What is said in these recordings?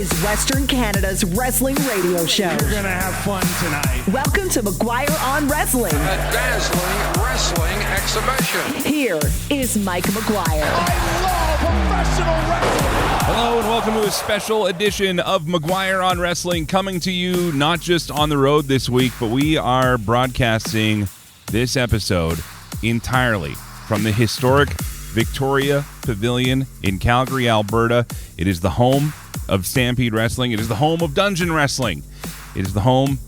is Western Canada's wrestling radio show. You're going to have fun tonight. Welcome to McGuire on Wrestling. A dazzling wrestling exhibition. Here is Mike McGuire. I love professional wrestling. Hello and welcome to a special edition of McGuire on Wrestling, coming to you not just on the road this week, but we are broadcasting this episode entirely from the historic Victoria Pavilion in Calgary, Alberta. It is the home of Stampede Wrestling. It is the home of Dungeon Wrestling. It is the home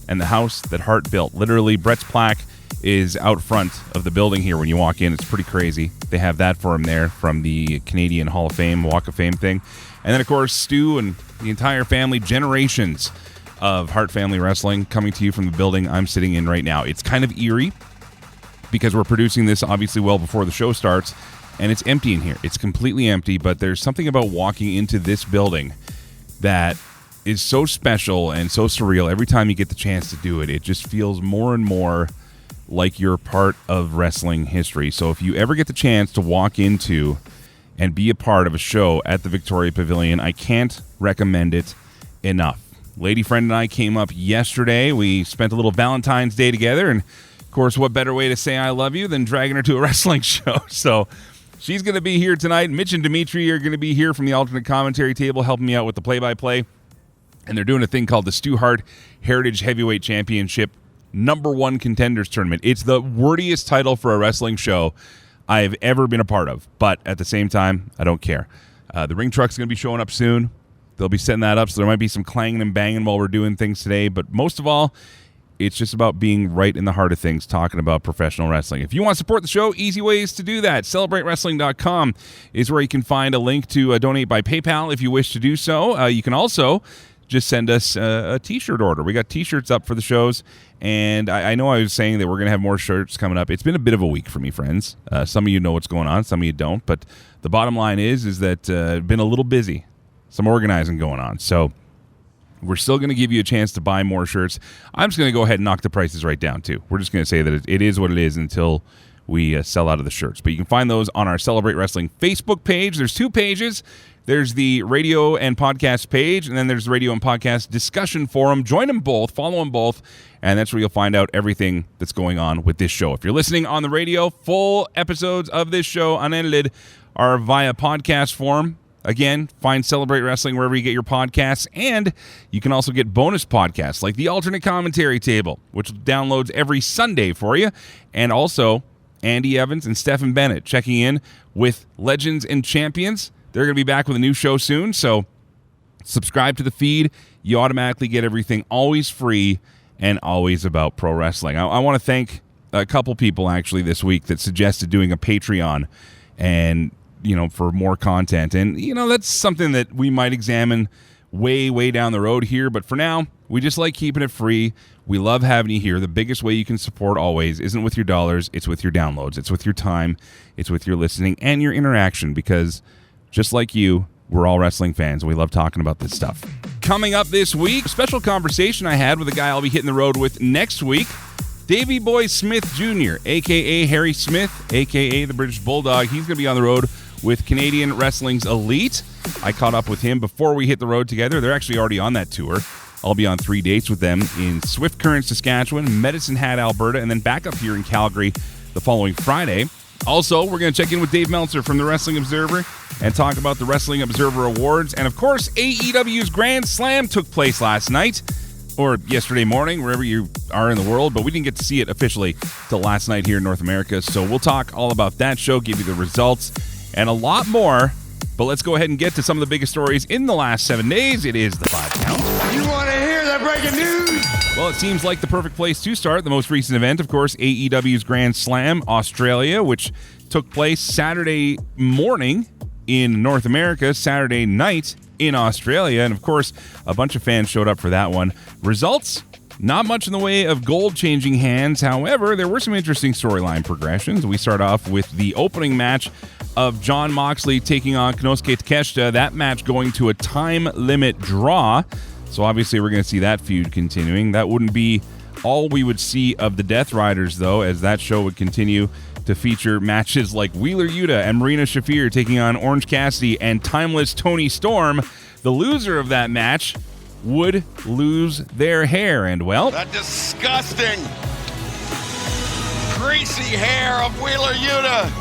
and the house that Hart built. Literally, Brett's plaque is out front of the building here when you walk in. It's pretty crazy. They have that for him there from the Canadian Hall of Fame, Walk of Fame thing. And then, of course, Stu and the entire family, generations of Hart Family Wrestling coming to you from the building I'm sitting in right now. It's kind of eerie because we're producing this obviously well before the show starts, and it's empty in here. It's completely empty, but there's something about walking into this building that is so special and so surreal. Every time you get the chance to do it, it just feels more and more like you're part of wrestling history. So if you ever get the chance to walk into and be a part of a show at the Victoria Pavilion, I can't recommend it enough. Lady friend and I came up yesterday. We spent a little Valentine's Day together, and of course, what better way to say I love you than dragging her to a wrestling show? So she's going to be here tonight. Mitch and Dimitri are going to be here from the alternate commentary table helping me out with the play-by-play. And they're doing a thing called the Stu Hart Heritage Heavyweight Championship #1 Contenders Tournament. It's the wordiest title for a wrestling show I've ever been a part of. But at the same time, I don't care. The ring truck's going to be showing up soon. They'll be setting that up, so there might be some clanging and banging while we're doing things today. But most of all, it's just about being right in the heart of things, talking about professional wrestling. If you want to support the show, easy ways to do that. CelebrateWrestling.com is where you can find a link to donate by PayPal if you wish to do so. You can also just send us a T-shirt order. We got T-shirts up for the shows, and I know I was saying that we're going to have more shirts coming up. It's been a bit of a week for me, friends. Some of you know what's going on, some of you don't, but the bottom line is that I've been a little busy. Some organizing going on, so we're still going to give you a chance to buy more shirts. I'm just going to go ahead and knock the prices right down, too. We're just going to say that it is what it is until we sell out of the shirts. But you can find those on our Celebrate Wrestling Facebook page. There's 2 pages. There's the radio and podcast page, and then there's the radio and podcast discussion forum. Join them both, follow them both, and that's where you'll find out everything that's going on with this show. If you're listening on the radio, full episodes of this show, unedited, are via podcast form. Again, find Celebrate Wrestling wherever you get your podcasts, and you can also get bonus podcasts like the Alternate Commentary Table, which downloads every Sunday for you, and also Andy Evans and Stephen Bennett checking in with Legends and Champions. They're going to be back with a new show soon, so subscribe to the feed. You automatically get everything always free and always about pro wrestling. I want to thank a couple people, actually, this week that suggested doing a Patreon and for more content. And, that's something that we might examine way, way down the road here. But for now, we just like keeping it free. We love having you here. The biggest way you can support always isn't with your dollars. It's with your downloads. It's with your time. It's with your listening and your interaction, because just like you, we're all wrestling fans. We love talking about this stuff. Coming up this week, a special conversation I had with a guy I'll be hitting the road with next week. Davey Boy Smith Jr., a.k.a. Harry Smith, a.k.a. the British Bulldog. He's going to be on the road with Canadian Wrestling's Elite. I caught up with him before we hit the road together. They're actually already on that tour. I'll be on 3 dates with them in Swift Current, Saskatchewan, Medicine Hat, Alberta, and then back up here in Calgary the following Friday. Also, we're going to check in with Dave Meltzer from the Wrestling Observer and talk about the Wrestling Observer Awards. And, of course, AEW's Grand Slam took place last night, or yesterday morning, wherever you are in the world, but we didn't get to see it officially till last night here in North America. So we'll talk all about that show, give you the results, and a lot more. But let's go ahead and get to some of the biggest stories in the last 7 days. It is the 5 Count. You want to hear that breaking news? Well, it seems like the perfect place to start. The most recent event, of course, AEW's Grand Slam Australia, which took place Saturday morning in North America, Saturday night in Australia. And, of course, a bunch of fans showed up for that one. Results? Not much in the way of gold changing hands. However, there were some interesting storyline progressions. We start off with the opening match of Jon Moxley taking on Konosuke Takeshita. That match going to a time limit draw. So obviously we're going to see that feud continuing. That wouldn't be all we would see of the Death Riders, though, as that show would continue to feature matches like Wheeler Yuta and Marina Shafir taking on Orange Cassidy and Timeless Toni Storm. The loser of that match would lose their hair, and well, That disgusting, greasy hair of Wheeler Yuta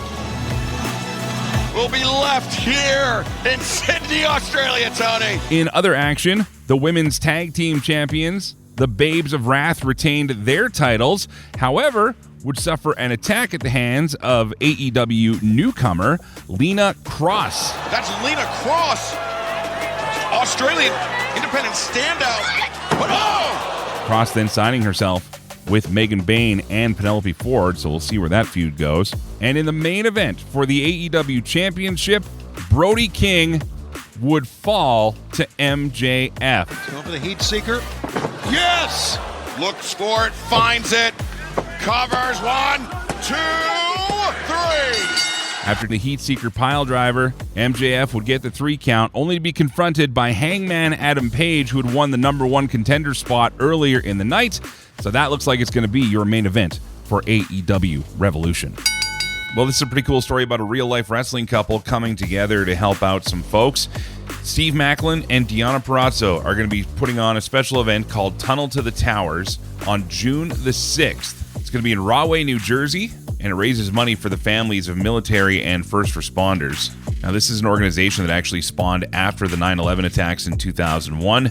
will be left here in Sydney, Australia, Tony. in other action, the women's tag team champions, the Babes of Wrath, retained their titles, however, would suffer an attack at the hands of AEW newcomer Lena Cross. That's Lena Cross, Australian independent standout. But oh! Cross then signing herself with Megan Bayne and Penelope Ford, so we'll see where that feud goes. And in the main event for the AEW Championship, Brody King would fall to MJF. Going for the heat seeker. Yes! Looks for it, finds it, covers 1, 2, 3. After the Heat Seeker pile driver, MJF would get the 3 count, only to be confronted by Hangman Adam Page, who had won the number 1 contender spot earlier in the night. So that looks like it's going to be your main event for AEW Revolution. Well, this is a pretty cool story about a real-life wrestling couple coming together to help out some folks. Steve Macklin and Deonna Purrazzo are going to be putting on a special event called Tunnel to the Towers on June the 6th. It's going to be in Rahway, New Jersey, and it raises money for the families of military and first responders. Now, this is an organization that actually spawned after the 9/11 attacks in 2001,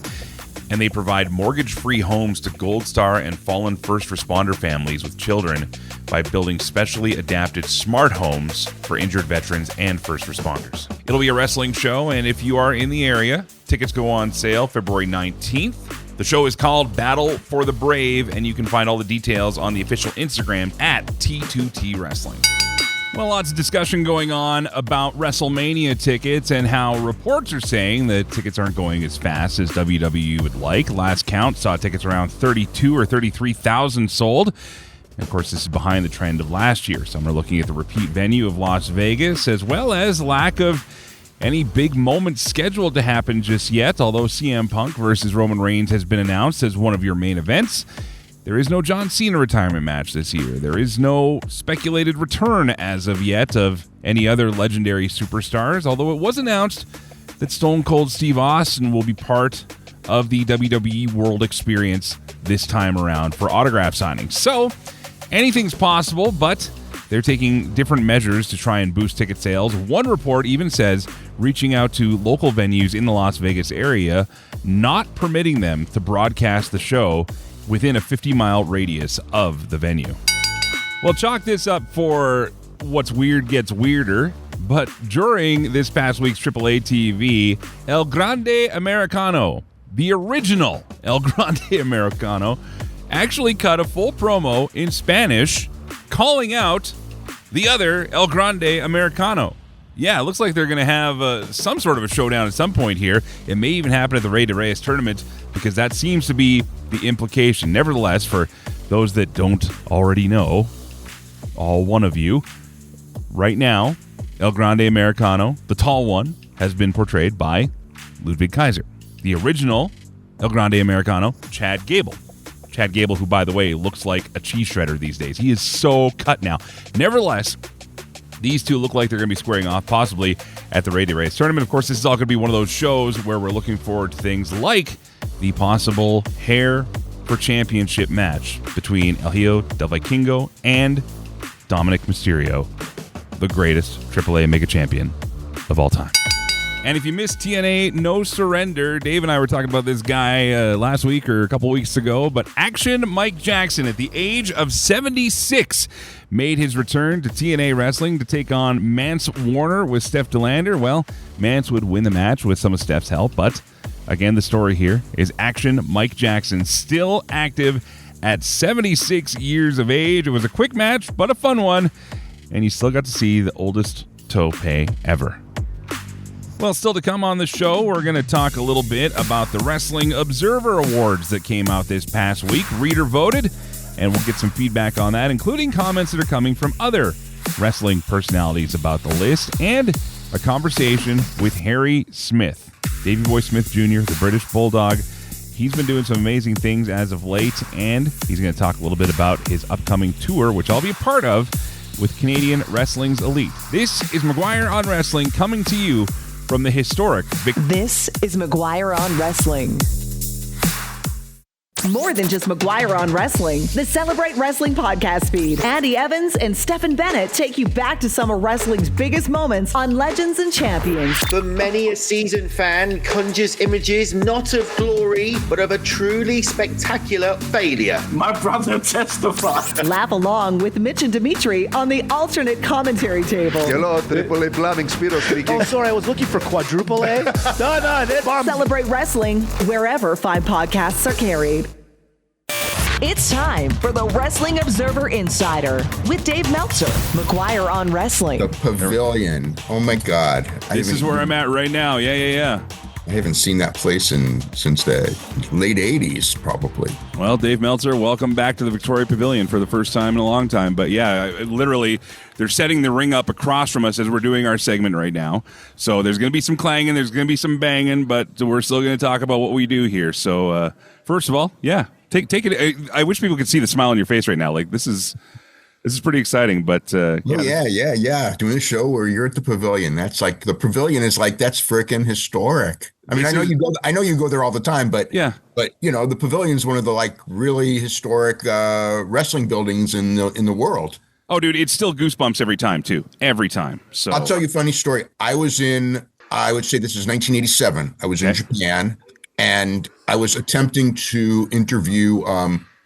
and they provide mortgage-free homes to Gold Star and fallen first responder families with children by building specially adapted smart homes for injured veterans and first responders. It'll be a wrestling show, and if you are in the area, tickets go on sale February 19th. The show is called Battle for the Brave, and you can find all the details on the official Instagram at T2T Wrestling. Well, lots of discussion going on about WrestleMania tickets and how reports are saying that tickets aren't going as fast as WWE would like. Last count saw tickets around 32 or 33,000 sold. And of course, this is behind the trend of last year. Some are looking at the repeat venue of Las Vegas, as well as lack of any big moments scheduled to happen just yet, although CM Punk versus Roman Reigns has been announced as one of your main events. There is no John Cena retirement match this year. There is no speculated return as of yet of any other legendary superstars, although it was announced that Stone Cold Steve Austin will be part of the WWE World Experience this time around for autograph signings. So, anything's possible, but they're taking different measures to try and boost ticket sales. One report even says reaching out to local venues in the Las Vegas area, not permitting them to broadcast the show within a 50-mile radius of the venue. Well, chalk this up for what's weird gets weirder, but during this past week's AAA TV, El Grande Americano, the original El Grande Americano, actually cut a full promo in Spanish calling out the other El Grande Americano. Yeah, it looks like they're going to have some sort of a showdown at some point here. It may even happen at the Rey de Reyes tournament, because that seems to be the implication. Nevertheless, for those that don't already know, all one of you, right now, El Grande Americano, the tall one, has been portrayed by Ludwig Kaiser. The original El Grande Americano, Chad Gable. Chad Gable, who, by the way, looks like a cheese shredder these days. He is so cut now. Nevertheless, these two look like they're going to be squaring off, possibly at the Rey de Reyes tournament. Of course, this is all going to be one of those shows where we're looking forward to things like the possible hair for championship match between El Hijo del Vikingo and Dominic Mysterio, the greatest AAA Mega Champion of all time. And if you missed TNA No Surrender, Dave and I were talking about this guy last week or a couple weeks ago, but Action Mike Jackson, at the age of 76, made his return to TNA Wrestling to take on Mance Warner with Steph DeLander. Well, Mance would win the match with some of Steph's help, but again, the story here is Action Mike Jackson, still active at 76 years of age. It was a quick match, but a fun one, and you still got to see the oldest tope ever. Well, still to come on the show, we're going to talk a little bit about the Wrestling Observer Awards that came out this past week. Reader voted, and we'll get some feedback on that, including comments that are coming from other wrestling personalities about the list, and a conversation with Harry Smith, Davey Boy Smith Jr., the British Bulldog. He's been doing some amazing things as of late, and he's going to talk a little bit about his upcoming tour, which I'll be a part of with Canadian wrestling's elite. This is McGuire on Wrestling, coming to you from the historic This is McGuire on Wrestling. More than just McGuire on Wrestling, the Celebrate Wrestling podcast feed. Andy Evans and Stephen Bennett take you back to some of wrestling's biggest moments on Legends and Champions. For many a seasoned fan conjures images not of glory, but of a truly spectacular failure. My brother testified. Laugh along with Mitch and Dimitri on the alternate commentary table. Hello, Triple A Plumbing, Spiro speaking. Oh, sorry, I was looking for quadruple A. No, they bombed. Celebrate Wrestling wherever fine podcasts are carried. It's time for the Wrestling Observer Insider with Dave Meltzer. McGuire on Wrestling. The Pavilion. Oh my God. This is where I'm at right now. Yeah. I haven't seen that place since the late 80s, probably. Well, Dave Meltzer, welcome back to the Victoria Pavilion for the first time in a long time. But yeah, literally, they're setting the ring up across from us as we're doing our segment right now. So there's going to be some clanging, there's going to be some banging, but we're still going to talk about what we do here. So first of all, yeah, take it. I wish people could see the smile on your face right now. Like this is pretty exciting, but yeah. Doing a show where you're at the Pavilion. That's like the Pavilion is like that's freaking historic. I mean, I know you go there all the time, but yeah. But you know, the Pavilion is one of the like really historic wrestling buildings in the world. Oh, dude, it's still goosebumps every time too. Every time. So I'll tell you a funny story. I would say this is 1987. I was in Japan, and I was attempting to interview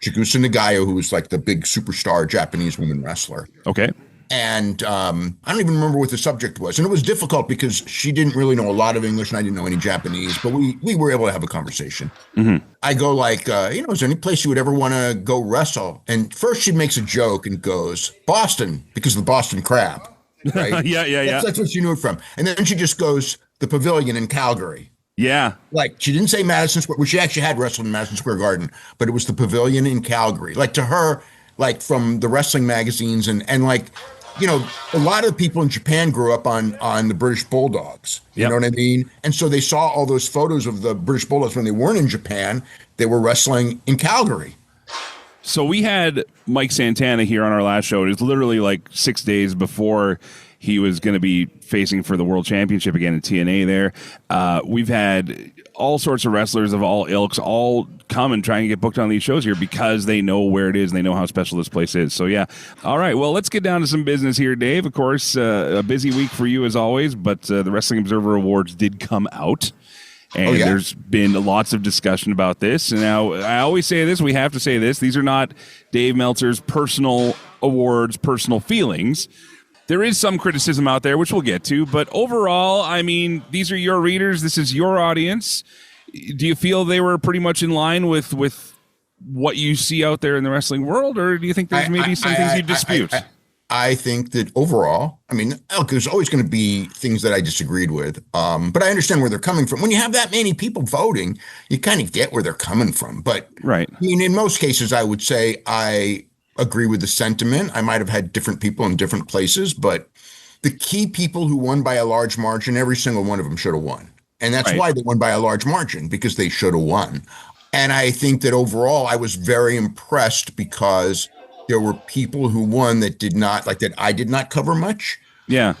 Chigusa Nagayo, who was like the big superstar Japanese woman wrestler. Okay. And I don't even remember what the subject was. And it was difficult because she didn't really know a lot of English and I didn't know any Japanese, but we were able to have a conversation. Mm-hmm. I go like, is there any place you would ever want to go wrestle? And first she makes a joke and goes, Boston, because of the Boston Crab. Right? Yeah. That's what she knew it from. And then she just goes, the Pavilion in Calgary. Yeah. Like she didn't say Madison Square, well, she actually had wrestled in Madison Square Garden, but it was the Pavilion in Calgary. Like to her, like from the wrestling magazines and like, you know, a lot of the people in Japan grew up on the British Bulldogs. You know what I mean? And so they saw all those photos of the British Bulldogs when they weren't in Japan. They were wrestling in Calgary. So we had Mike Santana here on our last show. It was literally like 6 days before he was going to be facing for the World Championship again in TNA there. We've had all sorts of wrestlers of all ilks all come and try and get booked on these shows here because they know where it is and they know how special this place is. So, yeah. All right. Well, let's get down to some business here, Dave. Of course, a busy week for you as always, but the Wrestling Observer Awards did come out. And there's been lots of discussion about this. And now, I always say this, we have to say this. These are not Dave Meltzer's personal awards, personal feelings. There is some criticism out there, which we'll get to. But overall, I mean, these are your readers. This is your audience. Do you feel they were pretty much in line with what you see out there in the wrestling world? Or do you think there's maybe some things you dispute? I think that overall, I mean, look, there's always going to be things that I disagreed with. But I understand where they're coming from. When you have that many people voting, you kind of get where they're coming from. But right. I mean, in most cases, I would say I agree with the sentiment. I might have had different people in different places, but the key people who won by a large margin, every single one of them should have won. And that's why they won by a large margin, because they should have won. And I think that overall, I was very impressed because there were people who won that did not, like that I did not cover much. Yeah.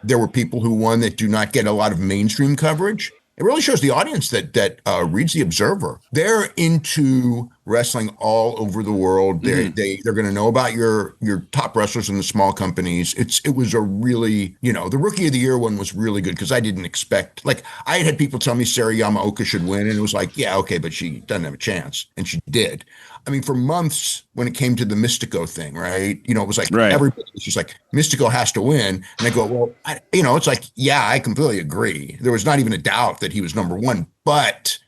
There were people who won that do not get a lot of mainstream coverage. It really shows the audience that reads the Observer. They're into wrestling all over the world. They're going to know about your top wrestlers in the small companies. It was a really, the Rookie of the Year one was really good because I didn't expect, like I had people tell me Sarah Yamaoka should win, and it was like, yeah, okay, but she doesn't have a chance, and she did. I mean, for months when it came to the Mystico thing, right? It was like everybody was just like, Mystico has to win. And I go, well, it's like, yeah, I completely agree. There was not even a doubt that he was number one, but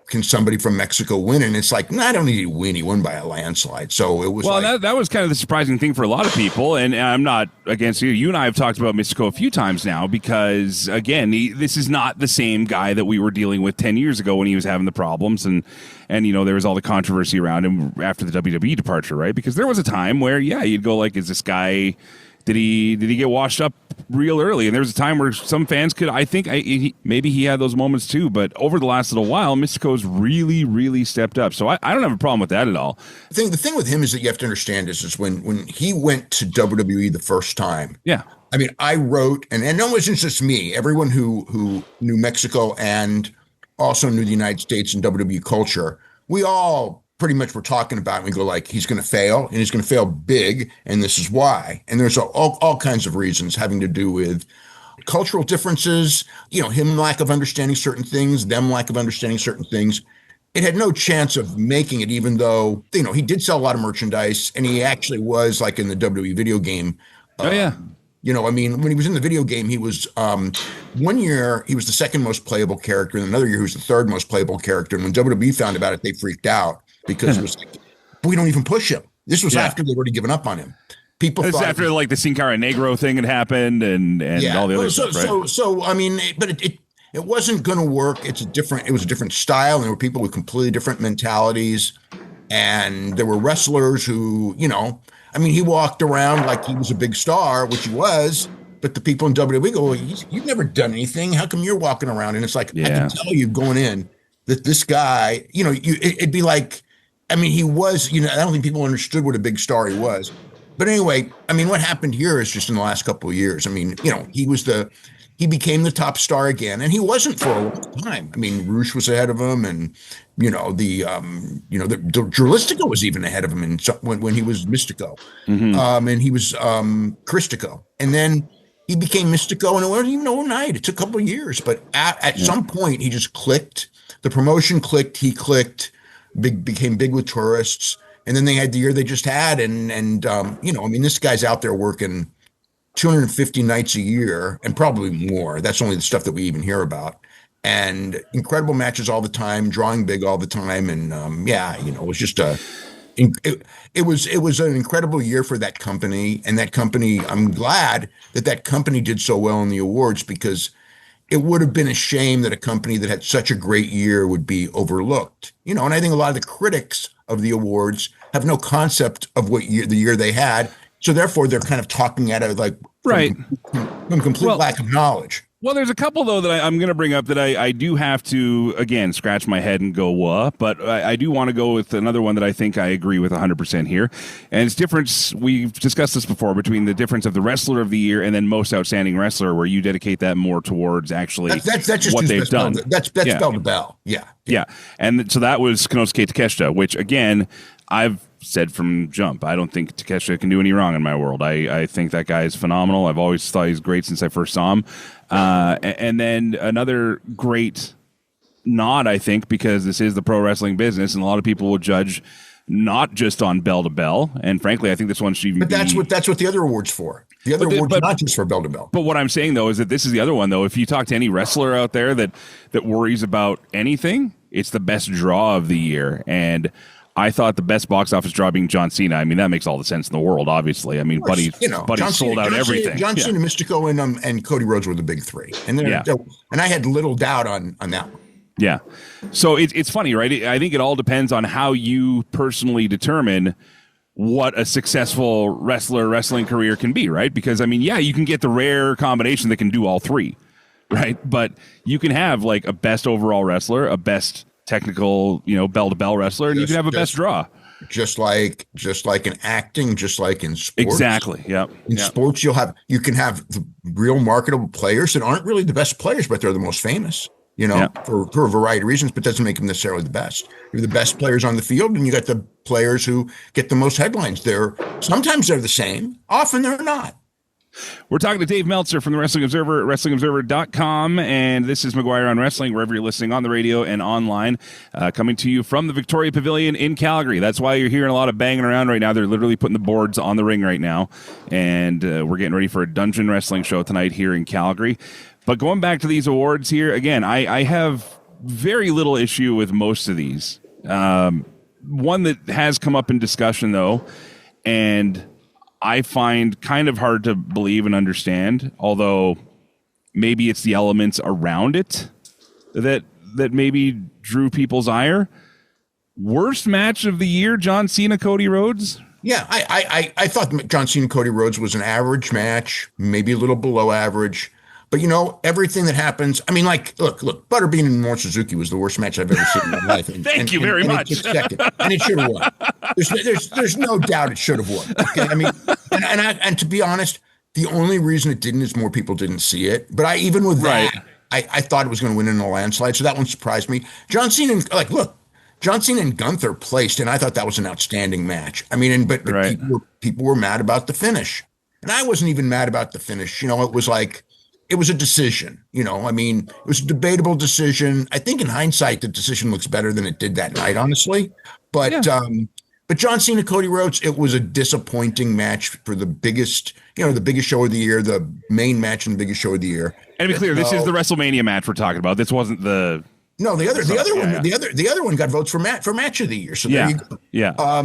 can somebody from Mexico win? And it's like, I don't need to win. He won by a landslide. So it was that was kind of the surprising thing for a lot of people. And I'm not against you. You and I have talked about Mystico a few times now because, again, this is not the same guy that we were dealing with 10 years ago when he was having the problems. And there was all the controversy around him after the WWE departure, right? Because there was a time where, you'd go like, is this guy did he get washed up real early? And there was a time where some fans could, maybe he had those moments too, but over the last little while, Mystico's really, really stepped up. So I don't have a problem with that at all. The thing with him is that you have to understand is when he went to WWE the first time. Yeah. I mean, I wrote, and it wasn't just me, everyone who knew Mexico and also knew the United States and WWE culture, we all pretty much were talking about it. And we go like, he's going to fail, and he's going to fail big, and this is why. And there's all kinds of reasons having to do with cultural differences, him lack of understanding certain things, them lack of understanding certain things. It had no chance of making it, even though, he did sell a lot of merchandise, and he actually was like in the WWE video game. Oh, yeah. When he was in the video game, he was 1 year, he was the second most playable character, and another year, he was the third most playable character. And when WWE found about it, they freaked out because it was like, we don't even push him. This was after they'd already given up on him. People thought after like the Sin Cara Negro thing had happened and all the other stuff, right? So I mean, but it wasn't going to work. It was a different style, and there were people with completely different mentalities, and there were wrestlers who, he walked around like he was a big star, which he was, but the people in WWE go, well, you've never done anything. How come you're walking around? And it's like, I can tell you going in that this guy, it'd be like, he was, I don't think people understood what a big star he was. But anyway, what happened here is just in the last couple of years. He became the top star again, and he wasn't for a long time. Roosh was ahead of him, and the Dralistico was even ahead of him when he was Mystico, and he was Christico, and then he became Mystico, and it wasn't even overnight. It took a couple of years, but at some point he just clicked. The promotion clicked. He clicked. Became big with tourists, and then they had the year they just had, and this guy's out there working 250 nights a year and probably more. That's only the stuff that we even hear about. And incredible matches all the time, drawing big all the time. And it was just it was an incredible year for that company. And that company, I'm glad that company did so well in the awards, because it would have been a shame that a company that had such a great year would be overlooked. And I think a lot of the critics of the awards have no concept of the year they had. So therefore, they're kind of talking at it like from complete lack of knowledge. Well, there's a couple, though, that I'm going to bring up that I do have to, again, scratch my head and go, whoa. But I do want to go with another one that I think I agree with 100% here. And it's difference. We've discussed this before, between the difference of the Wrestler of the Year and then Most Outstanding Wrestler, where you dedicate that more towards actually that's just what they've done. That's bell to bell. Yeah. And so that was Konosuke Takeshita, which, again, I've said from jump, I don't think Takeshita can do any wrong in my world. I think that guy is phenomenal. I've always thought he's great since I first saw him. And then another great nod, I think, because this is the pro wrestling business, and a lot of people will judge not just on bell to bell. And frankly, I think this one should even. But that's what the other award's for. The other awards are not just for bell to bell. But what I'm saying, though, is that this is the other one, though. If you talk to any wrestler out there that worries about anything, it's the best draw of the year. And I thought the best box office draw being John Cena. That makes all the sense in the world, obviously. Buddy sold out everything. John Cena, Mystico, and Cody Rhodes were the big three. And I had little doubt on that one. Yeah. So it's funny, right? I think it all depends on how you personally determine what a successful wrestling career can be, right? Because, you can get the rare combination that can do all three, right? But you can have like a best overall wrestler, a best technical, bell-to-bell wrestler, and you can have a best draw. Just like in acting, just like in sports. Exactly. Yeah. In sports, you can have the real marketable players that aren't really the best players, but they're the most famous. For a variety of reasons, but doesn't make them necessarily the best. You're the best players on the field, and you got the players who get the most headlines. Sometimes they're the same. Often they're not. We're talking to Dave Meltzer from the Wrestling Observer at WrestlingObserver.com, and this is McGuire on Wrestling, wherever you're listening on the radio and online, coming to you from the Victoria Pavilion in Calgary. That's why you're hearing a lot of banging around right now. They're literally putting the boards on the ring right now, and we're getting ready for a Dungeon Wrestling show tonight here in Calgary. But going back to these awards here, again, I have very little issue with most of these. One that has come up in discussion, though, and I find kind of hard to believe and understand, although maybe it's the elements around it that maybe drew people's ire. Worst match of the year, John Cena, Cody Rhodes? Yeah, I thought John Cena Cody Rhodes was an average match, maybe a little below average. But, everything that happens, I mean, like, look, Butterbean and Minoru Suzuki was the worst match I've ever seen in my life. Thank you very much. And it should have won. There's no doubt it should have won. Okay, I mean, and to be honest, the only reason it didn't is more people didn't see it. But even with that, I thought it was going to win in a landslide, so that one surprised me. John Cena and Gunther placed, and I thought that was an outstanding match. I mean, but people were mad about the finish, and I wasn't even mad about the finish. It was like. It was a decision, I mean, it was a debatable decision. I think in hindsight, the decision looks better than it did that night, honestly. But John Cena, Cody Rhodes, it was a disappointing match for the biggest, the biggest show of the year, the main match and the biggest show of the year. And to be clear, this is the WrestleMania match we're talking about. This wasn't the. No, the other one got votes for match of the year. So there you go. Yeah.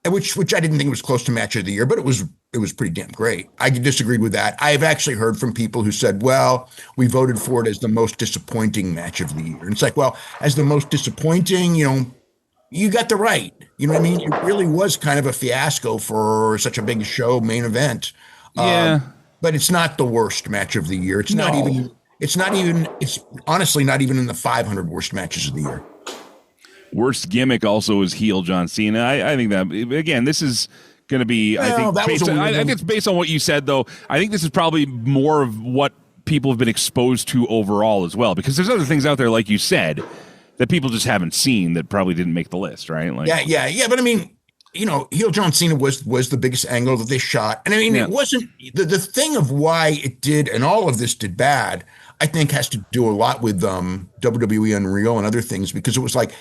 Which I didn't think was close to match of the year, but it was pretty damn great. I disagreed with that. I have actually heard from people who said, well, we voted for it as the most disappointing match of the year. And it's like, well, as the most disappointing, you got the right. You know what I mean? It really was kind of a fiasco for such a big show, main event. Yeah. But it's not the worst match of the year. It's honestly not even in the 500 worst matches of the year. Worst gimmick also is heel John Cena. I think that, again, this is going to be, I think it's based on what you said, though. I think this is probably more of what people have been exposed to overall as well, because there's other things out there, like you said, that people just haven't seen that probably didn't make the list, right? Like, yeah. But I mean, heel John Cena was the biggest angle that they shot. And I mean, it wasn't the thing of why it did, and all of this did bad, I think has to do a lot with WWE Unreal and other things, because it was like,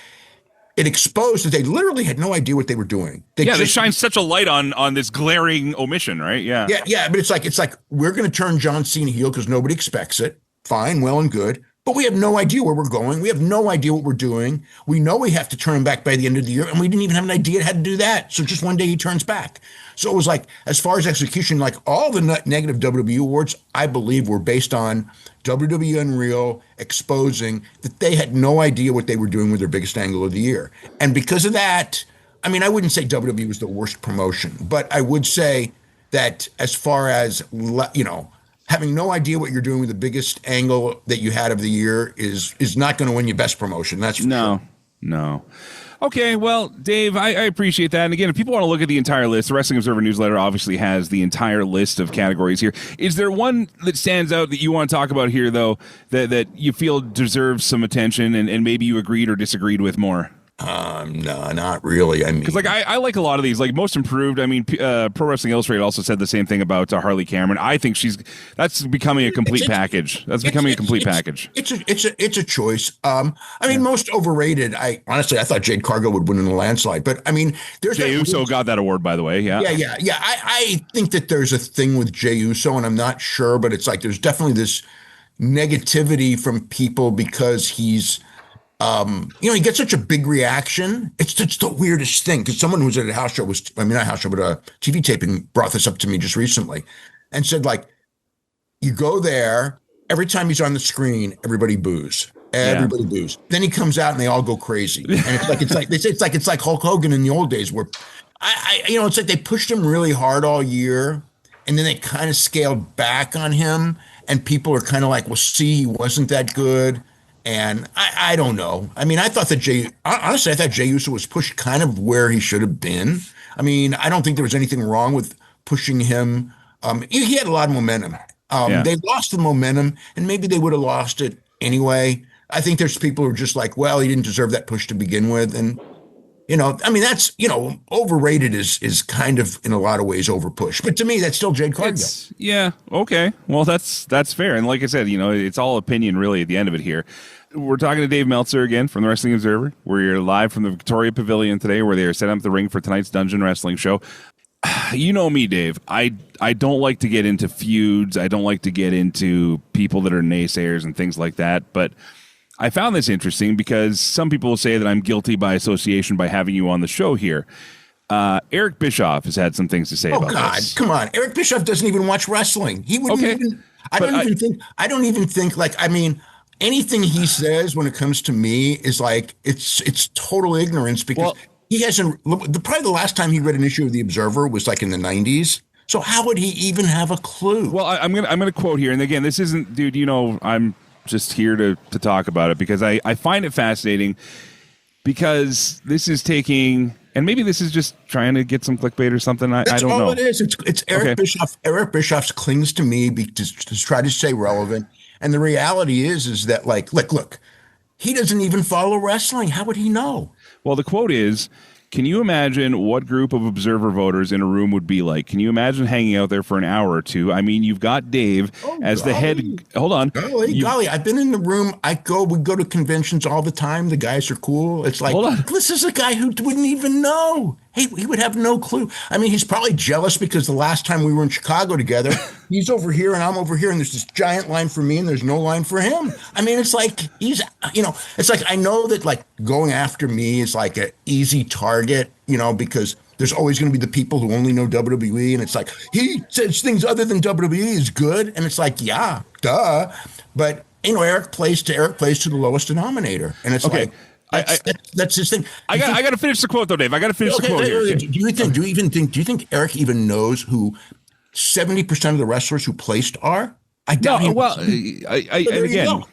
it exposed that they literally had no idea what they were doing. They shine such a light on this glaring omission, right? Yeah. But it's like we're going to turn John Cena heel because nobody expects it. Fine, well and good. But we have no idea where we're going. We have no idea what we're doing. We know we have to turn him back by the end of the year, and we didn't even have an idea how to do that. So just one day he turns back. So it was like, as far as execution, like all the negative WWE awards, I believe were based on WWE Unreal exposing that they had no idea what they were doing with their biggest angle of the year. And because of that, I mean, I wouldn't say WWE was the worst promotion, but I would say that as far as, having no idea what you're doing with the biggest angle that you had of the year is not going to win you best promotion. That's for sure. No. Okay, well, Dave, I appreciate that. And again, if people want to look at the entire list, the Wrestling Observer newsletter obviously has the entire list of categories here. Is there one that stands out that you want to talk about here, though, that you feel deserves some attention and maybe you agreed or disagreed with more? No, not really. I mean, because I like a lot of these, like Most Improved. I mean, Pro Wrestling Illustrated also said the same thing about Harley Cameron. I think that's becoming a complete package. That's becoming a complete package. It's a choice. I mean, Most Overrated. I thought Jade Cargill would win in a landslide, but I mean, Jey Uso got that award, by the way. Yeah. I think that there's a thing with Jey Uso, and I'm not sure, but it's like there's definitely this negativity from people because he's. He gets such a big reaction. It's the weirdest thing, because someone who was at a house show not a house show, but a TV taping brought this up to me just recently and said, like, you go there, every time he's on the screen, everybody boos. Everybody boos. Then he comes out and they all go crazy. And it's like Hulk Hogan in the old days where it's like they pushed him really hard all year and then they kind of scaled back on him and people are kind of like, well, see, he wasn't that good. And I don't know. I mean, I thought that Jey Uso was pushed kind of where he should have been. I mean, I don't think there was anything wrong with pushing him. He had a lot of momentum. They lost the momentum, and maybe they would have lost it anyway. I think there's people who are just like, well, he didn't deserve that push to begin with. And, I mean, that's, overrated is kind of in a lot of ways overpushed. But to me, that's still Jade Cargill. Yeah. Okay. Well, that's fair. And like I said, it's all opinion really at the end of it here. We're talking to Dave Meltzer again from the Wrestling Observer. We're live from the Victoria Pavilion today where they are setting up the ring for tonight's Dungeon Wrestling show. You know me, Dave. I don't like to get into feuds. I don't like to get into people that are naysayers and things like that. But I found this interesting because some people will say that I'm guilty by association by having you on the show here. Eric Bischoff has had some things to say about this. Oh, God, come on. Eric Bischoff doesn't even watch wrestling. He wouldn't even... I don't even think, like, I mean, anything he says when it comes to me is like, it's total ignorance because He hasn't. Probably the last time he read an issue of the Observer was like in the 90s. So how would he even have a clue? Well, I'm gonna quote here, and again, this isn't, dude. I'm just here to talk about it because I find it fascinating because this is taking, and maybe this is just trying to get some clickbait or something. I don't know. That's all it is. It's Eric Bischoff. Eric Bischoff clings to me to try to stay relevant, and the reality is that look, he doesn't even follow wrestling. How would he know? Well, the quote is, can you imagine what group of Observer voters in a room would be like? Can you imagine hanging out there for an hour or two? I mean, you've got Dave as the head. Hold on. Golly, I've been in the room. We go to conventions all the time. The guys are cool. It's like, this is a guy who wouldn't even know. He would have no clue. I mean, he's probably jealous because the last time we were in Chicago together, he's over here and I'm over here, and there's this giant line for me and there's no line for him. I mean, it's like it's like I know that like going after me is like an easy target, because there's always going to be the people who only know WWE, and it's like he says things other than WWE is good, and it's like, yeah, duh. But Eric plays to the lowest denominator, and it's like. That's his thing. I got to finish the quote though, Dave. I got to finish the quote here. Do you think Eric even knows who 70% of the wrestlers who placed are? I doubt. No, well, and again,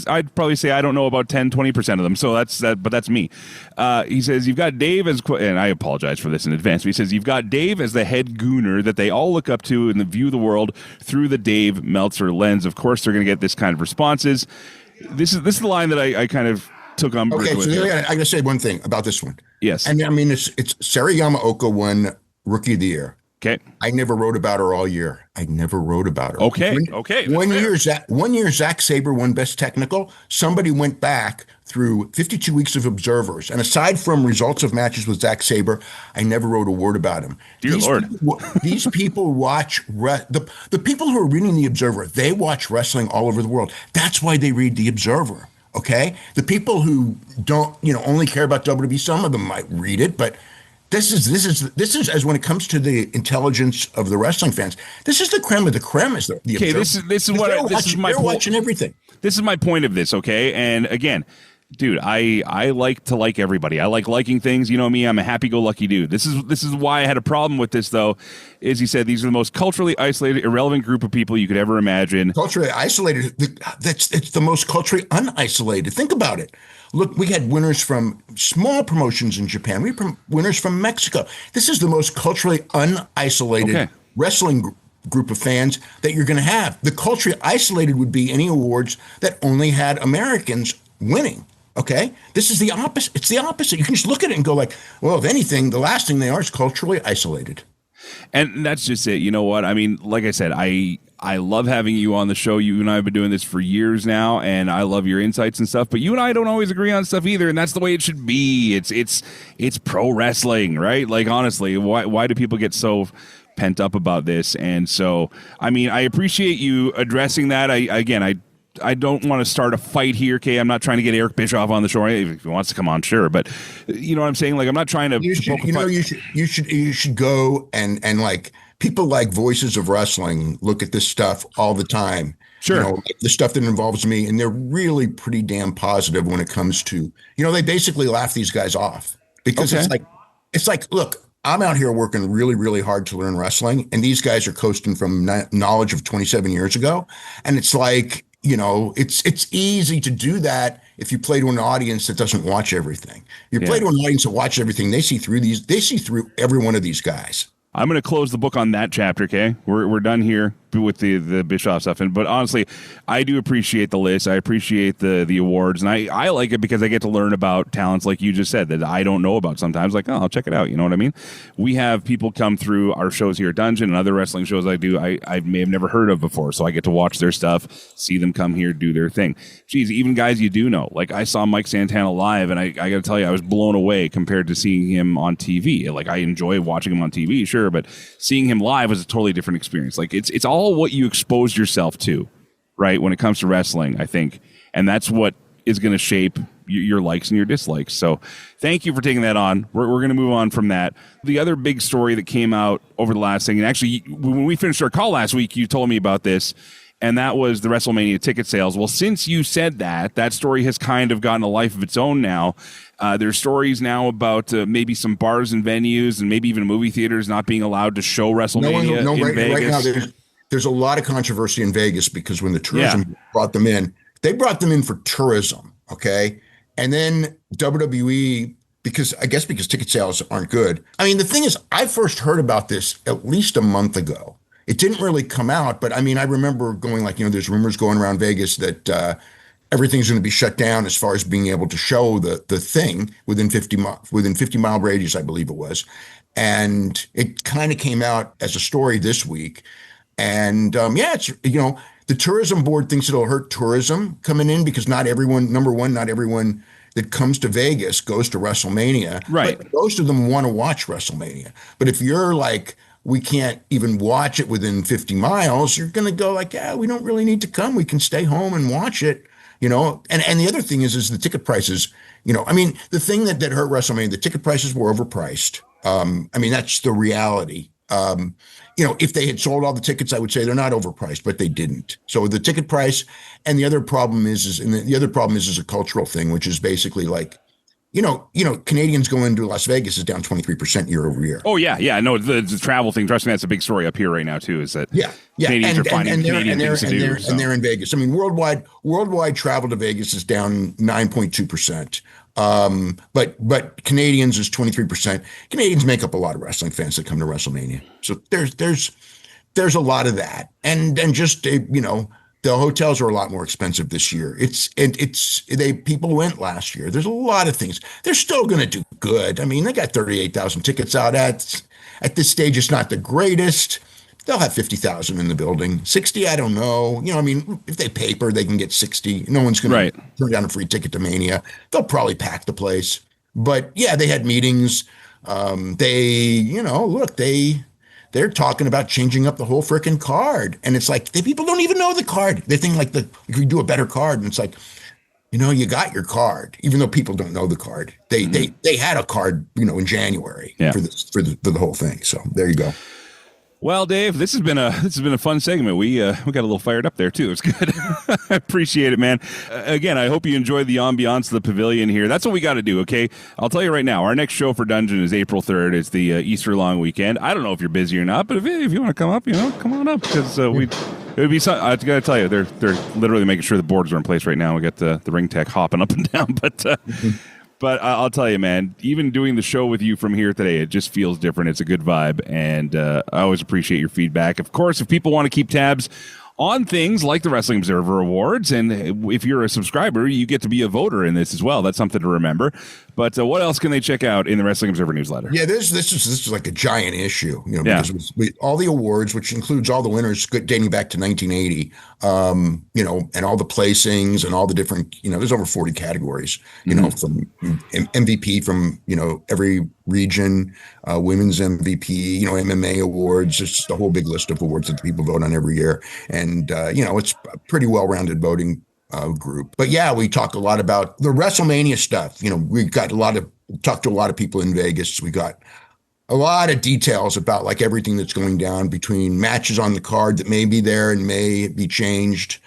I'd probably say I don't know about 10-20% of them. So that's that, but that's me. He says you've got Dave as, and I apologize for this in advance. But he says you've got Dave as the head gooner that they all look up to and view the world through the Dave Meltzer lens. Of course, they're going to get this kind of responses. This is the line that I kind of took on. Okay, so I got to say one thing about this one. Yes. And I mean, it's Sarah Yamaoka won Rookie of the Year. Okay. I never wrote about her all year. I never wrote about her. Okay. One year, Zack Sabre won Best Technical. Somebody went back through 52 weeks of Observers. And aside from results of matches with Zack Sabre, I never wrote a word about him. Dear Lord. These people watch, the people who are reading the Observer, they watch wrestling all over the world. That's why they read the Observer. Okay, the people who don't, only care about WWE, some of them might read it, but this is as when it comes to the intelligence of the wrestling fans, this is the creme of the creme. Okay, this is my they're watching everything. This is my point of this. Okay, and again, dude, I like to like everybody. I like liking things. You know me, I'm a happy-go-lucky dude. This is why I had a problem with this, though, is he said these are the most culturally isolated, irrelevant group of people you could ever imagine. Culturally isolated, it's the most culturally unisolated. Think about it. Look, we had winners from small promotions in Japan. We had winners from Mexico. This is the most culturally unisolated wrestling group of fans that you're going to have. The culturally isolated would be any awards that only had Americans winning. Okay, this is the opposite. It's the opposite. You can just look at it and go like, well, if anything, the last thing they are is culturally isolated. And that's just it. You know what? I mean, like I said, I love having you on the show. You and I have been doing this for years now, and I love your insights and stuff. But you and I don't always agree on stuff either, and that's the way it should be. It's pro wrestling, right? Like, honestly, why do people get so pent up about this? And so, I mean, I appreciate you addressing that. I don't want to start a fight here, okay? I'm not trying to get Eric Bischoff on the show. If he wants to come on, sure. But you know what I'm saying? Like, I'm not trying to. You should go and like people like Voices of Wrestling look at this stuff all the time. Sure. Like the stuff that involves me, and they're really pretty damn positive when it comes to, they basically laugh these guys off because it's like, look, I'm out here working really, really hard to learn wrestling, and these guys are coasting from knowledge of 27 years ago, and it's like. It's easy to do that if you play to an audience that doesn't watch everything. You play to an audience that watches everything. They see through every one of these guys. I'm going to close the book on that chapter, okay? We're done here with the Bischoff stuff. But honestly, I do appreciate the list. I appreciate the awards. And I like it because I get to learn about talents like you just said that I don't know about sometimes. Like, I'll check it out. You know what I mean? We have people come through our shows here at Dungeon and other wrestling shows I may have never heard of before. So I get to watch their stuff, see them come here, do their thing. Geez, even guys you do know. Like, I saw Mike Santana live, and I got to tell you, I was blown away compared to seeing him on TV. Like, I enjoy watching him on TV, sure, but seeing him live was a totally different experience. Like, it's all what you expose yourself to, right, when it comes to wrestling, I think. And that's what is going to shape your likes and your dislikes. So thank you for taking that on. We're going to move on from that. The other big story that came out over the last thing, and actually when we finished our call last week, you told me about this, and that was the WrestleMania ticket sales. Well, since you said that story has kind of gotten a life of its own now. There's stories now about maybe some bars and venues and maybe even movie theaters not being allowed to show WrestleMania in Vegas. Right now, there's a lot of controversy in Vegas because when the tourism brought them in, they brought them in for tourism, okay? And then WWE, because ticket sales aren't good. I mean, the thing is, I first heard about this at least a month ago. It didn't really come out, but I mean, I remember going there's rumors going around Vegas that everything's going to be shut down as far as being able to show the thing within 50 mile radius, I believe it was. And it kind of came out as a story this week. And it's, the tourism board thinks it'll hurt tourism coming in because not everyone that comes to Vegas goes to WrestleMania. Right. But most of them want to watch WrestleMania. But if you're like, we can't even watch it within 50 miles, you're going to go like, we don't really need to come. We can stay home and watch it. And the other thing is the ticket prices, the thing that hurt WrestleMania, the ticket prices were overpriced. That's the reality. If they had sold all the tickets, I would say they're not overpriced, but they didn't. So the ticket price, and the other problem is a cultural thing, which is basically like, Canadians going to Las Vegas is down 23% year over year. Oh yeah. No, the travel thing. Trust me, that's a big story up here right now too. Is that Canadians are finding Canadian things to do, and they're in Vegas. I mean, worldwide travel to Vegas is down 9.2%. But Canadians is 23%. Canadians make up a lot of wrestling fans that come to WrestleMania. So there's a lot of that, and just the hotels are a lot more expensive this year. People went last year. There's a lot of things. They're still going to do good. I mean, they got 38,000 tickets out at this stage. It's not the greatest. They'll have 50,000 in the building. 60, I don't know. If they paper, they can get 60. No one's going to turn down a free ticket to Mania. They'll probably pack the place. But yeah, they had meetings. They're talking about changing up the whole freaking card. And it's like, people don't even know the card. They think like if you do a better card, and it's like, you got your card, even though people don't know the card. They had a card, in January for the whole thing. So there you go. Well, Dave, this has been a fun segment. We got a little fired up there too. It's good. I appreciate it, man. Again, I hope you enjoyed the ambiance of the pavilion here. That's what we got to do. Okay, I'll tell you right now. Our next show for Dungeon is April 3rd. It's the Easter long weekend. I don't know if you're busy or not, but if you want to come up, come on up because it would be. I got to tell you, they're literally making sure the boards are in place right now. We got the ring tech hopping up and down, but. But I'll tell you, man, even doing the show with you from here today, it just feels different. It's a good vibe, and I always appreciate your feedback. Of course, if people want to keep tabs on things like the Wrestling Observer Awards, and if you're a subscriber, you get to be a voter in this as well. That's something to remember. But what else can they check out in the Wrestling Observer newsletter? Yeah, this is like a giant issue, because all the awards, which includes all the winners dating back to 1980, and all the placings and all the different, there's over 40 categories, from MVP from, every region, women's MVP, MMA awards. It's just a whole big list of awards that people vote on every year. And, it's a pretty well-rounded voting group. But yeah, we talk a lot about the WrestleMania stuff. We got talked to a lot of people in Vegas. We got a lot of details about like everything that's going down between matches on the card that may be there and may be changed.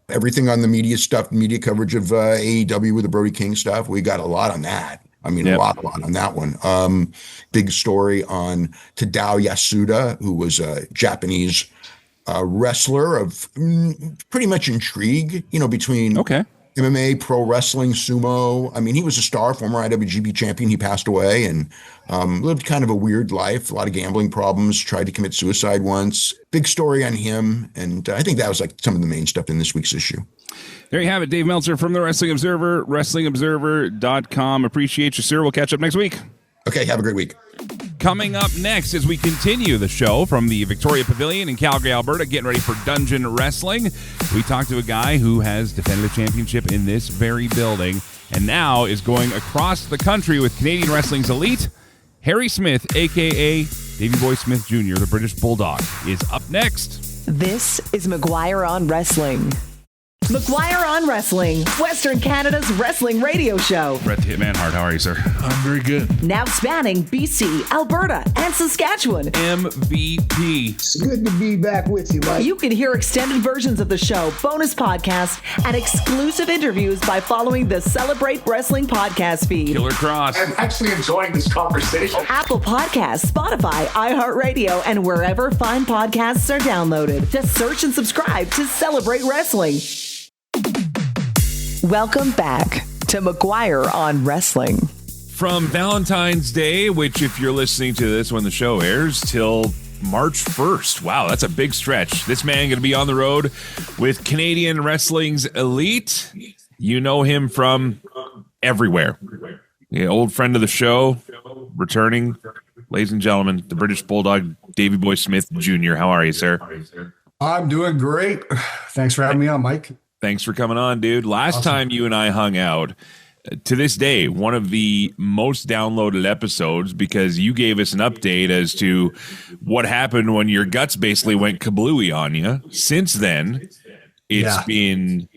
Everything on the media stuff, media coverage of AEW with the Brody King stuff. We got a lot on that. A lot on that one. Big story on Tadao Yasuda, who was a Japanese wrestler of pretty much intrigue, between MMA, pro wrestling, sumo. I mean, he was a star, former IWGP champion. He passed away and lived kind of a weird life, a lot of gambling problems, tried to commit suicide once. Big story on him. And I think that was like some of the main stuff in this week's issue. There you have it, Dave Meltzer from the Wrestling Observer, WrestlingObserver.com. Appreciate you, sir. We'll catch up next week. Okay, have a great week. Coming up next as we continue the show from the Victoria Pavilion in Calgary, Alberta, getting ready for Dungeon Wrestling. We talked to a guy who has defended a championship in this very building and now is going across the country with Canadian Wrestling's elite. Harry Smith, a.k.a. Davey Boy Smith Jr., the British Bulldog, is up next. This is McGuire on Wrestling. McGuire on Wrestling, Western Canada's wrestling radio show. Brett the Hitman Hart, how are you, sir? I'm very good. Now spanning BC, Alberta, and Saskatchewan. MVP. It's good to be back with you, Mike. You can hear extended versions of the show, bonus podcasts, and exclusive interviews by following the Celebrate Wrestling podcast feed. Killer Cross. I'm actually enjoying this conversation. Apple Podcasts, Spotify, iHeartRadio, and wherever fine podcasts are downloaded. Just search and subscribe to Celebrate Wrestling. Welcome back to McGuire on Wrestling. From Valentine's Day, which if you're listening to this when the show airs, till March 1st. Wow, that's a big stretch. This man going to be on the road with Canadian Wrestling's Elite. You know him from everywhere. The old friend of the show, returning, ladies and gentlemen, the British Bulldog, Davey Boy Smith Jr. How are you, sir? I'm doing great. Thanks for having me on, Mike. Thanks for coming on, dude. Last time you and I hung out, to this day, one of the most downloaded episodes because you gave us an update as to what happened when your guts basically went kablooey on you. Since then, it's been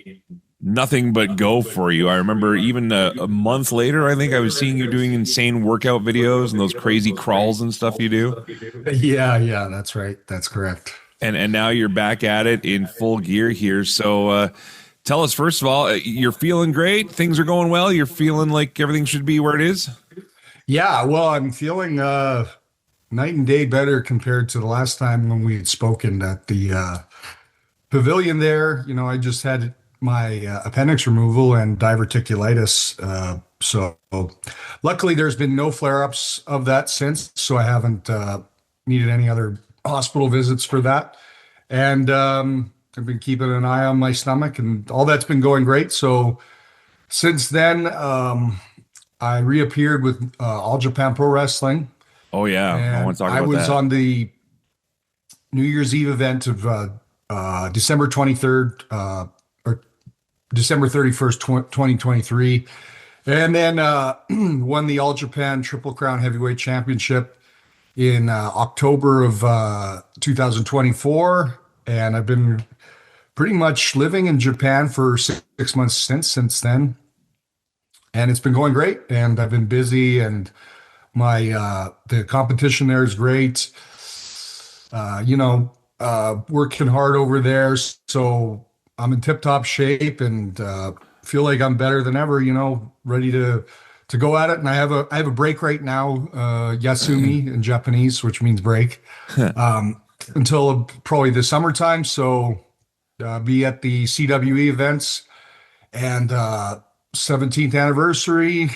nothing but go for you. I remember even a month later, I think I was seeing you doing insane workout videos and those crazy crawls and stuff you do. Yeah, that's right. That's correct. And now you're back at it in full gear here. So tell us, first of all, you're feeling great. Things are going well. You're feeling like everything should be where it is. Yeah, well, I'm feeling night and day better compared to the last time when we had spoken at the pavilion there. You know, I just had my appendix removal and diverticulitis. So luckily there's been no flare-ups of that since. So I haven't needed any other hospital visits for that, and I've been keeping an eye on my stomach, and all that's been going great. So since then, I reappeared with All Japan Pro Wrestling. Oh yeah, I want to talk about that. I was on the New Year's Eve event of December 23rd or December 31st, 2023, and then won the All Japan Triple Crown Heavyweight Championship in October of 2024, and I've been pretty much living in Japan for 6 months since then, and it's been going great, and I've been busy, and my the competition there is great. Working hard over there, so I'm in tip-top shape and feel like I'm better than ever, ready to go at it. And I have a break right now, Yasumi in Japanese, which means break, until probably the summertime. So be at the CWE events and 17th anniversary,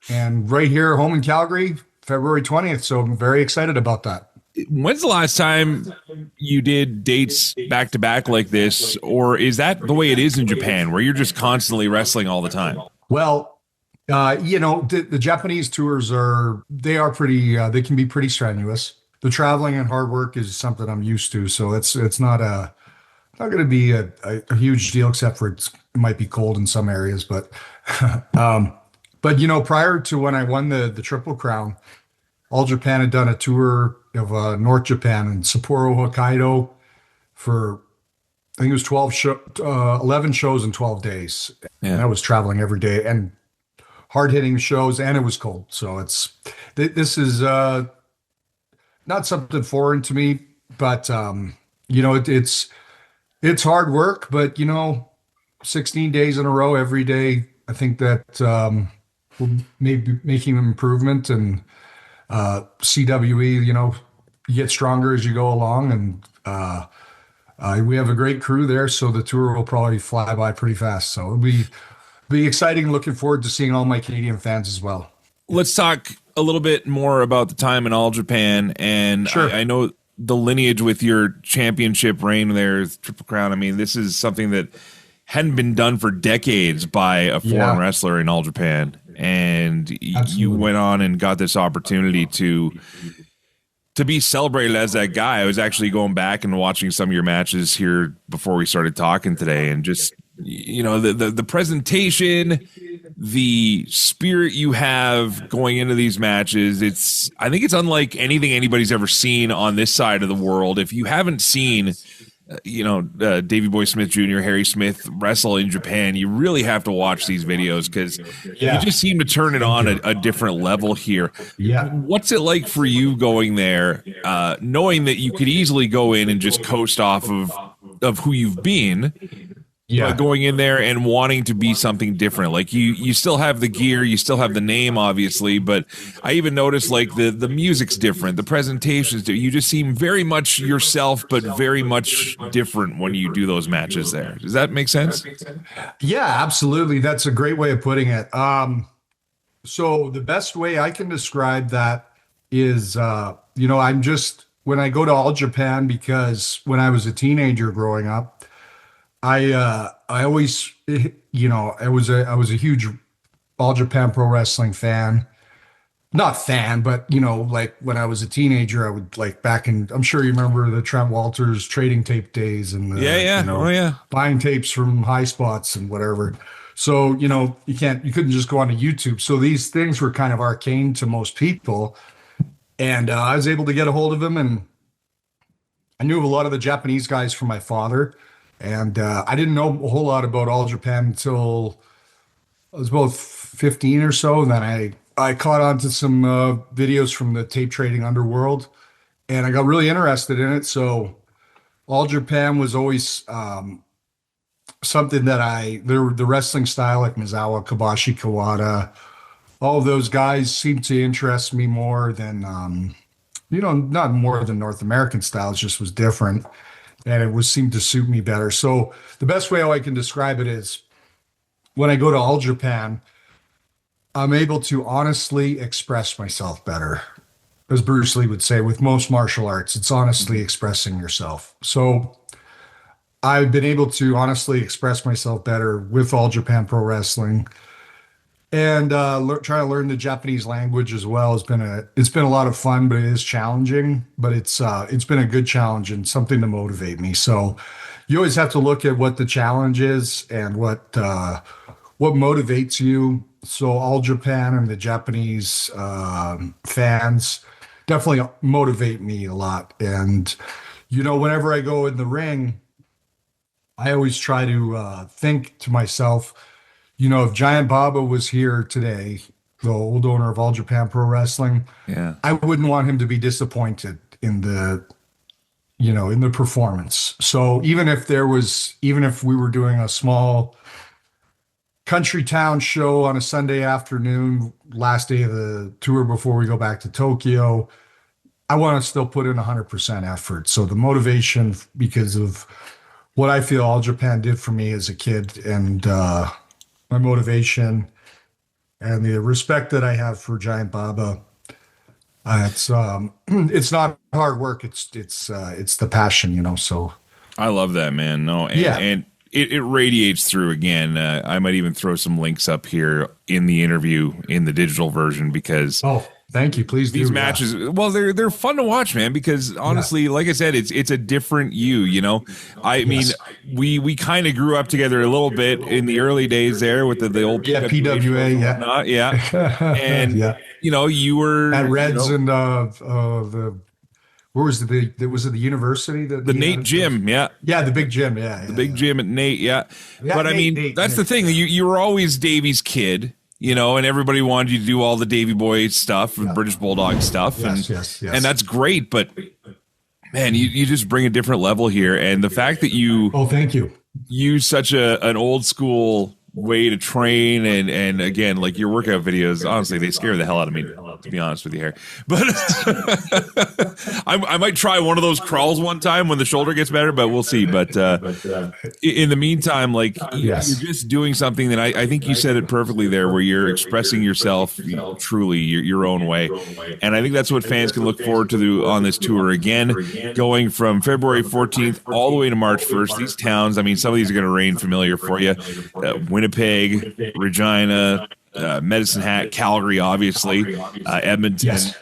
and right here home in Calgary, February 20th. So I'm very excited about that. When's the last time you did dates back to back like this, or is that the way it is in Japan, where you're just constantly wrestling all the time? Well, the Japanese tours they can be pretty strenuous. The traveling and hard work is something I'm used to, so it's not going to be a huge deal, except for it might be cold in some areas. But prior to when I won the Triple Crown, All Japan had done a tour of North Japan and Sapporo, Hokkaido for, I think it was 11 shows in 12 days. Yeah. And I was traveling every day and hard-hitting shows, and it was cold. So this is not something foreign to me, but it's hard work. But 16 days in a row every day, I think that will maybe making an improvement. And CWE, you get stronger as you go along, and we have a great crew there, so the tour will probably fly by pretty fast. So it'll be exciting. Looking forward to seeing all my Canadian fans as well. Let's talk a little bit more about the time in All Japan. And sure. I know the lineage with your championship reign there, Triple Crown. I mean, this is something that hadn't been done for decades by a foreign wrestler in All Japan. And you went on and got this opportunity to be celebrated as that guy. I was actually going back and watching some of your matches here before we started talking today, and just the presentation, the spirit you have going into these matches. I think it's unlike anything anybody's ever seen on this side of the world. If you haven't seen Davey Boy Smith Jr., Harry Smith wrestle in Japan, you really have to watch these videos because you just seem to turn it on a different level here. Yeah. What's it like for you going there, knowing that you could easily go in and just coast off of who you've been? Yeah, going in there and wanting to be something different. Like you still have the gear, you still have the name, obviously, but I even noticed like the music's different, the presentations. You just seem very much yourself, but very much different when you do those matches there. Does that make sense? Yeah, absolutely. That's a great way of putting it. So the best way I can describe that is, I'm just when I go to All Japan, because when I was a teenager growing up, I always, I was a huge All Japan Pro Wrestling fan. Not fan, but, like when I was a teenager, I would like back in, I'm sure you remember the Trent Walters trading tape days and buying tapes from High Spots and whatever. So, you couldn't just go onto YouTube. So these things were kind of arcane to most people. And I was able to get a hold of them, and I knew of a lot of the Japanese guys from my father. And I didn't know a whole lot about All Japan until I was about 15 or so. And then I caught on to some videos from the tape trading underworld, and I got really interested in it. So All Japan was always something that the wrestling style, like Mizawa, Kobashi, Kawada, all of those guys seemed to interest me more than, not more than North American style. It just was different. And it seemed to suit me better. So the best way I can describe it is when I go to All Japan, I'm able to honestly express myself better. As Bruce Lee would say, with most martial arts, it's honestly expressing yourself. So I've been able to honestly express myself better with All Japan Pro Wrestling, and try to learn the Japanese language as well. It's been a lot of fun, but it is challenging. But it's been a good challenge and something to motivate me. So you always have to look at what the challenge is and what motivates you. So All Japan and the Japanese fans definitely motivate me a lot. And whenever I go in the ring, I always try to think to myself, if Giant Baba was here today, the old owner of All Japan Pro Wrestling, I wouldn't want him to be disappointed in the performance. So even if we were doing a small country town show on a Sunday afternoon, last day of the tour before we go back to Tokyo, I want to still put in 100% effort. So the motivation, because of what I feel All Japan did for me as a kid, and my motivation and the respect that I have for Giant Baba, it's not hard work. It's the passion, so. I love that, man. No. And it radiates through again. I might even throw some links up here in the interview in the digital version, because thank you. Please do. These matches, well, they're fun to watch, man, because honestly, like I said, it's a different you. I mean, we kind of grew up together a little bit in the early days there with the old PWA, and you were at Reds and the. Where was was it the university? The Nate gym, the big gym, the big gym at Nate, But I mean, that's the thing. You were always Davey's kid, and everybody wanted you to do all the Davey Boy stuff and British Bulldog stuff, and that's great. But man, you just bring a different level here, and the fact that you thank you, use such an old school way to train, and again, like your workout videos, honestly, they scare the hell out of me, to be honest with you here. But I might try one of those crawls one time when the shoulder gets better, but we'll see. But in the meantime, like you're just doing something that I think you said it perfectly there, where you're expressing yourself truly your own way. And I think that's what fans can look forward to on this tour again, going from February 14th all the way to March 1st. These towns, I mean, some of these are going to rain familiar for you. Winnipeg, Regina, Medicine Hat, Calgary, obviously, Edmonton. Yes.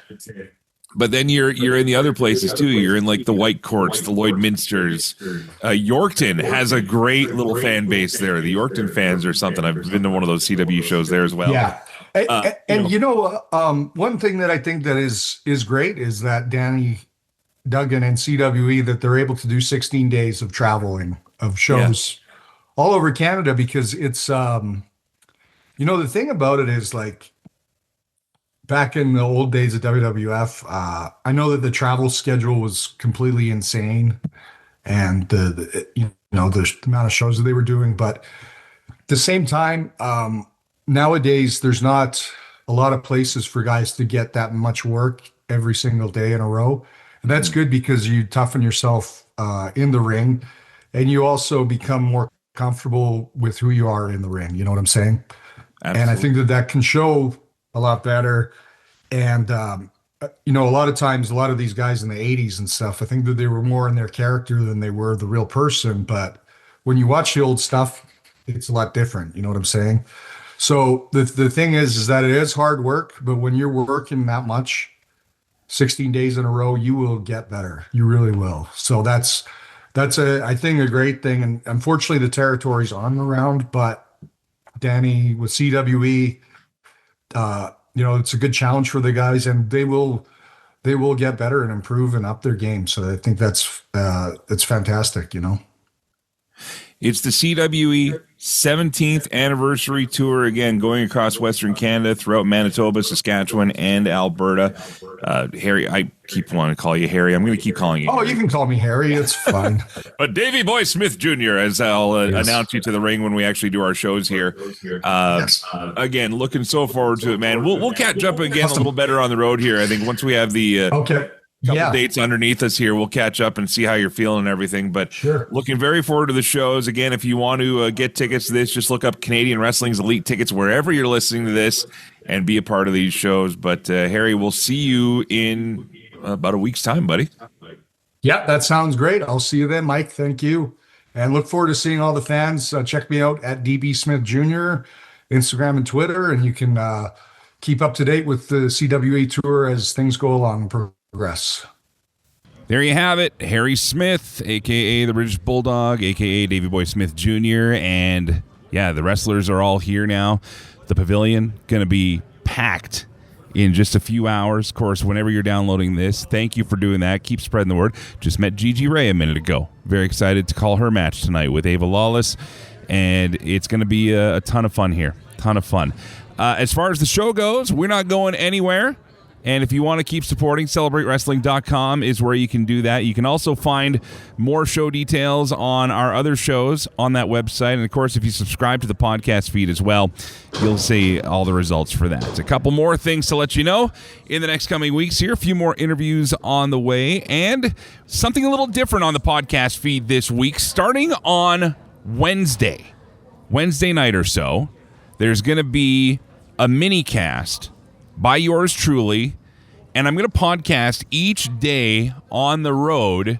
But then you're in the other places too. You're in like the White Courts, the Lloydminsters. Yorkton has a great little fan base there. The Yorkton fans are something. I've been to one of those CW shows there as well. Yeah. And one thing that I think that is great is that Danny Duggan and CWE that they're able to do 16 days of traveling of shows all over Canada, because it's, the thing about it is, like, back in the old days of WWF, I know that the travel schedule was completely insane, and the amount of shows that they were doing. But at the same time, nowadays there's not a lot of places for guys to get that much work every single day in a row. And that's good, because you toughen yourself in the ring, and you also become more comfortable with who you are in the ring. You know what I'm saying? Absolutely. And I think that can show a lot better. And, a lot of times, a lot of these guys in the 80s and stuff, I think that they were more in their character than they were the real person. But when you watch the old stuff, it's a lot different. You know what I'm saying? So the thing is that it is hard work, but when you're working that much, 16 days in a row, you will get better. You really will. So that's I think a great thing. And unfortunately the territory's on the round, but Danny with CWE, it's a good challenge for the guys, and they will get better and improve and up their game. So I think that's fantastic. It's the CWE 17th anniversary tour, again, going across Western Canada, throughout Manitoba, Saskatchewan, and Alberta. Harry, I keep wanting to call you Harry. I'm going to keep calling you Harry. You can call me Harry. It's fine. But Davey Boy Smith Jr., as I'll announce you to the ring when we actually do our shows here. Again, looking so forward to it, man. We'll catch up again a little better on the road here. I think once we have the couple dates underneath us here, we'll catch up and see how you're feeling and everything. But looking very forward to the shows. Again, if you want to get tickets to this, just look up Canadian Wrestling's Elite Tickets wherever you're listening to this and be a part of these shows. But Harry, we'll see you in about a week's time, buddy. Yeah, that sounds great. I'll see you then, Mike. Thank you. And look forward to seeing all the fans. Check me out at DB Smith Jr., Instagram and Twitter, and you can keep up to date with the CWA tour as things go along and progress. There you have it. Harry Smith, a.k.a. the British Bulldog, a.k.a. Davey Boy Smith Jr. And, yeah, the wrestlers are all here now. The pavilion going to be packed in just a few hours. Of course, whenever you're downloading this, thank you for doing that. Keep spreading the word. Just met Gigi Ray a minute ago. Very excited to call her match tonight with Ava Lawless. And it's going to be a ton of fun here. Ton of fun. As far as the show goes, we're not going anywhere. And if you want to keep supporting, CelebrateWrestling.com is where you can do that. You can also find more show details on our other shows on that website. And, of course, if you subscribe to the podcast feed as well, you'll see all the results for that. A couple more things to let you know in the next coming weeks here. A few more interviews on the way. And something a little different on the podcast feed this week. Starting on Wednesday night or so, there's going to be a mini cast by yours truly, and I'm going to podcast each day on the road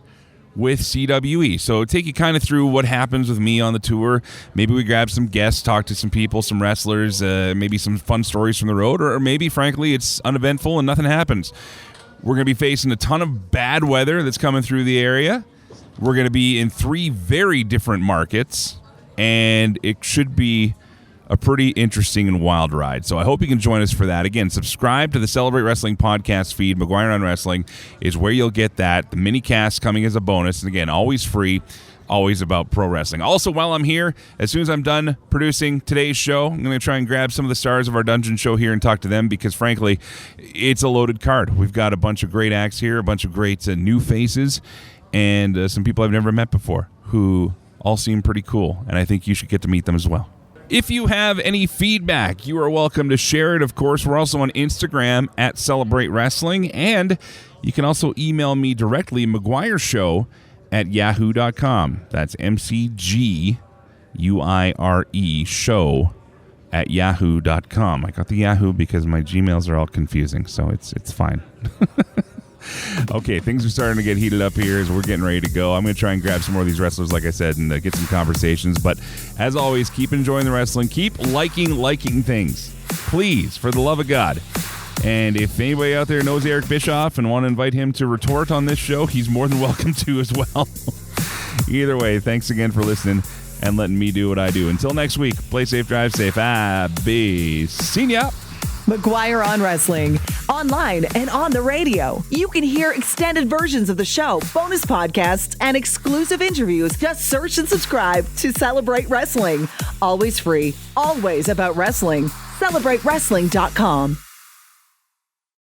with CWE. So take you kind of through what happens with me on the tour. Maybe we grab some guests, talk to some people, some wrestlers, maybe some fun stories from the road, or maybe, frankly, it's uneventful and nothing happens. We're going to be facing a ton of bad weather that's coming through the area. We're going to be in 3 very different markets, and it should be a pretty interesting and wild ride. So I hope you can join us for that. Again, subscribe to the Celebrate Wrestling podcast feed. McGuire on Wrestling is where you'll get that. The mini cast coming as a bonus. And again, always free, always about pro wrestling. Also, while I'm here, as soon as I'm done producing today's show, I'm going to try and grab some of the stars of our dungeon show here and talk to them because, frankly, it's a loaded card. We've got a bunch of great acts here, a bunch of great new faces, and some people I've never met before who all seem pretty cool. And I think you should get to meet them as well. If you have any feedback, you are welcome to share it, of course. We're also on Instagram at Celebrate Wrestling, and you can also email me directly, McGuireShow@yahoo.com. That's MCGUIRE show@yahoo.com. I got the Yahoo because my Gmails are all confusing, so it's fine. Okay, things are starting to get heated up here as we're getting ready to go. I'm going to try and grab some more of these wrestlers, like I said, and get some conversations. But as always, keep enjoying the wrestling. Keep liking things. Please, for the love of God. And if anybody out there knows Eric Bischoff and want to invite him to retort on this show, he's more than welcome to as well. Either way, thanks again for listening and letting me do what I do. Until next week, play safe, drive safe. Be seen ya. McGuire on Wrestling. Online and on the radio. You can hear extended versions of the show, bonus podcasts, and exclusive interviews. Just search and subscribe to Celebrate Wrestling. Always free, always about wrestling. CelebrateWrestling.com.